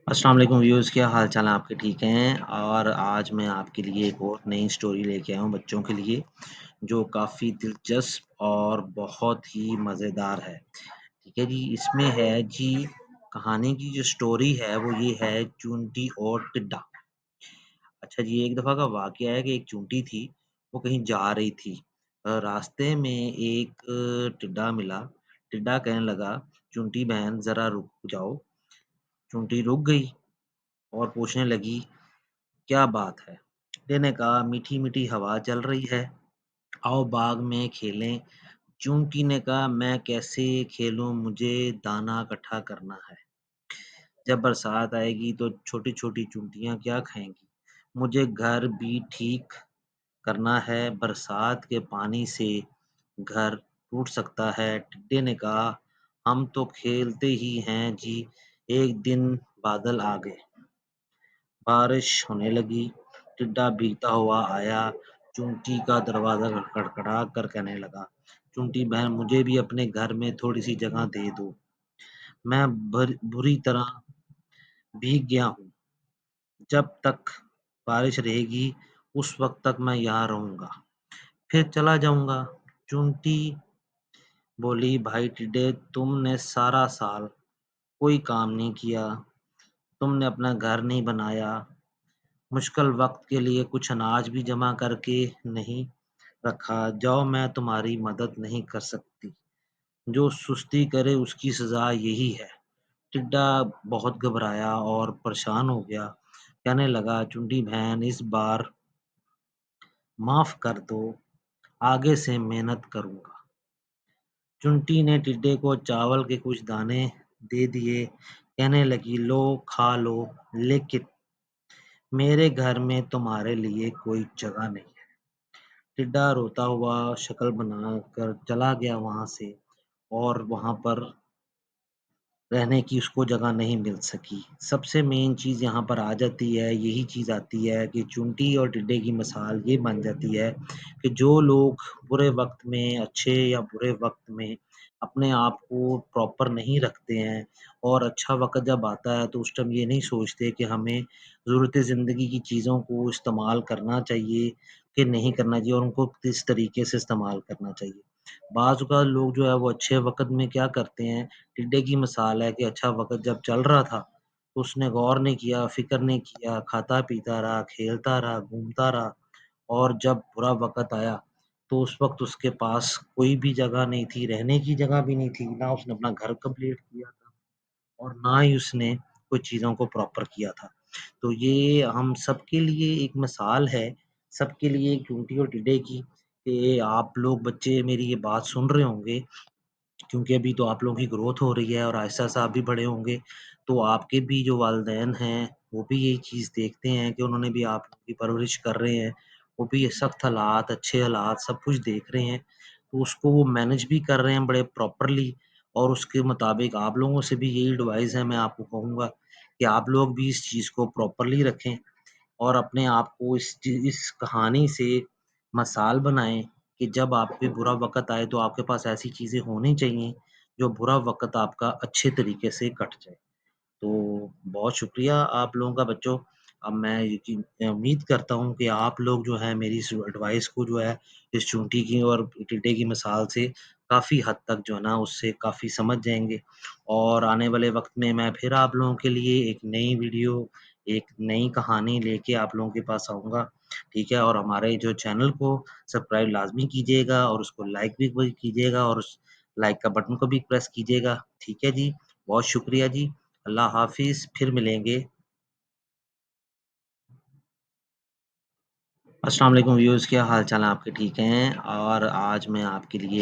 السلام علیکم ویورز، کیا حال چال ہیں آپ کے؟ ٹھیک ہیں؟ اور آج میں آپ کے لیے ایک اور نئی اسٹوری لے کے آیا ہوں بچوں کے لیے، جو کافی دلچسپ اور بہت ہی مزیدار ہے۔ ٹھیک ہے جی، اس میں ہے جی کہانی کی جو اسٹوری ہے وہ یہ ہے چونٹی اور ٹڈا۔ اچھا جی، ایک دفعہ کا واقعہ ہے کہ ایک چونٹی تھی، وہ کہیں جا رہی تھی۔ راستے میں ایک ٹڈا ملا۔ ٹڈا کہنے لگا، چونٹی بہن ذرا رک جاؤ۔ چونٹی رک گئی اور پوچھنے لگی، کیا بات ہے؟ ٹڈے نے کہا، میٹھی میٹھی ہوا چل رہی ہے، آؤ باغ میں کھیلیں۔ چونٹی نے کہا، میں کیسے کھیلوں، مجھے دانا اکٹھا کرنا ہے۔ جب برسات آئے گی تو چھوٹی چھوٹی چونٹیاں کیا کھائیں گی، مجھے گھر بھی ٹھیک کرنا ہے، برسات کے پانی سے گھر ٹوٹ سکتا ہے۔ ٹڈے نے کہا، ہم تو کھیلتے ہی ہیں جی۔ ایک دن بادل آ گئے، بارش ہونے لگی۔ ٹڈا بھیگتا ہوا آیا، چونٹی کا دروازہ کھڑکھڑا کر کہنے لگا، چونٹی بہن مجھے بھی اپنے گھر میں تھوڑی سی جگہ دے دو، میں بری طرح بھیگ گیا ہوں۔ جب تک بارش رہے گی اس وقت تک میں یہاں رہوں گا، پھر چلا جاؤں گا۔ چونٹی بولی، بھائی ٹڈے، تم نے سارا سال کوئی کام نہیں کیا، تم نے اپنا گھر نہیں بنایا، مشکل وقت کے لیے کچھ اناج بھی جمع کر کے نہیں رکھا، جاؤ میں تمہاری مدد نہیں کر سکتی، جو سستی کرے اس کی سزا یہی ہے۔ ٹڈا بہت گھبرایا اور پریشان ہو گیا، کہنے لگا، چونٹی بہن اس بار معاف کر دو، آگے سے محنت کروں گا۔ چونٹی نے ٹڈے کو چاول کے کچھ دانے دے دیے، کہنے لگی، لو کھا لو، لیکن میرے گھر میں تمہارے لیے کوئی جگہ نہیں ہے۔ ٹڈا روتا ہوا شکل بنا کر چلا گیا وہاں سے، اور وہاں پر رہنے کی اس کو جگہ نہیں مل سکی۔ سب سے مین چیز یہاں پر آ جاتی ہے، یہی چیز آتی ہے کہ چونٹی اور ٹڈے کی مثال یہ بن جاتی ہے کہ جو لوگ برے وقت میں، اچھے یا برے وقت میں اپنے آپ کو پراپر نہیں رکھتے ہیں، اور اچھا وقت جب آتا ہے تو اس ٹائم یہ نہیں سوچتے کہ ہمیں ضرورت زندگی کی چیزوں کو استعمال کرنا چاہیے کہ نہیں کرنا چاہیے، اور ان کو کس طریقے سے استعمال کرنا چاہیے۔ بعض اوقات لوگ جو ہے وہ اچھے وقت میں کیا کرتے ہیں، ٹڈے کی مثال ہے کہ اچھا وقت جب چل رہا تھا تو اس نے غور نہیں کیا، فکر نہیں کیا، کھاتا پیتا رہا، کھیلتا رہا، گھومتا رہا، اور جب برا وقت آیا تو اس وقت اس کے پاس کوئی بھی جگہ نہیں تھی، رہنے کی جگہ بھی نہیں تھی، نہ اس نے اپنا گھر کمپلیٹ کیا تھا اور نہ ہی اس نے کوئی چیزوں کو پراپر کیا تھا۔ تو یہ ہم سب کے لیے ایک مثال ہے، سب کے لیے ایک چونٹی اور ٹڈے کی، کہ آپ لوگ بچے میری یہ بات سن رہے ہوں گے، کیونکہ ابھی تو آپ لوگوں کی گروتھ ہو رہی ہے اور آہستہ آہستہ آپ بھی بڑے ہوں گے، تو آپ کے بھی جو والدین ہیں وہ بھی یہی چیز دیکھتے ہیں کہ انہوں نے بھی آپ کی پرورش کر رہے ہیں، وہ بھی یہ سخت حالات، اچھے حالات سب کچھ دیکھ رہے ہیں، تو اس کو وہ مینج بھی کر رہے ہیں بڑے پراپرلی، اور اس کے مطابق آپ لوگوں سے بھی یہی ایڈوائز ہے، میں آپ کو کہوں گا کہ آپ لوگ بھی اس چیز کو پراپرلی رکھیں، اور اپنے آپ کو اس کہانی سے مثال بنائیں کہ جب آپ پہ برا وقت آئے تو آپ کے پاس ایسی چیزیں ہونی چاہیے جو برا وقت آپ کا اچھے طریقے سے کٹ جائے۔ تو بہت شکریہ آپ لوگوں کا بچوں۔ اب میں امید کرتا ہوں کہ آپ لوگ جو ہے میری اس ایڈوائس کو جو ہے اس چونٹی کی اور ٹڈے کی مثال سے کافی حد تک جو ہے نا اس سے کافی سمجھ جائیں گے، اور آنے والے وقت میں پھر آپ لوگوں کے لیے ایک نئی ویڈیو، ایک نئی کہانی لے کے آپ لوگوں کے پاس آؤں گا۔ ٹھیک ہے، اور ہمارے جو چینل کو سبسکرائب لازمی کیجیے گا، اور اس کو لائک بھی کیجیے گا، اور اس لائک کا بٹن کو بھی پریس کیجیے گا۔ ٹھیک ہے جی، بہت شکریہ جی، اللہ حافظ، پھر ملیں گے۔ السلام علیکم ویورز، کیا حال چال ہیں آپ کے؟ ٹھیک ہیں؟ اور آج میں آپ کے لیے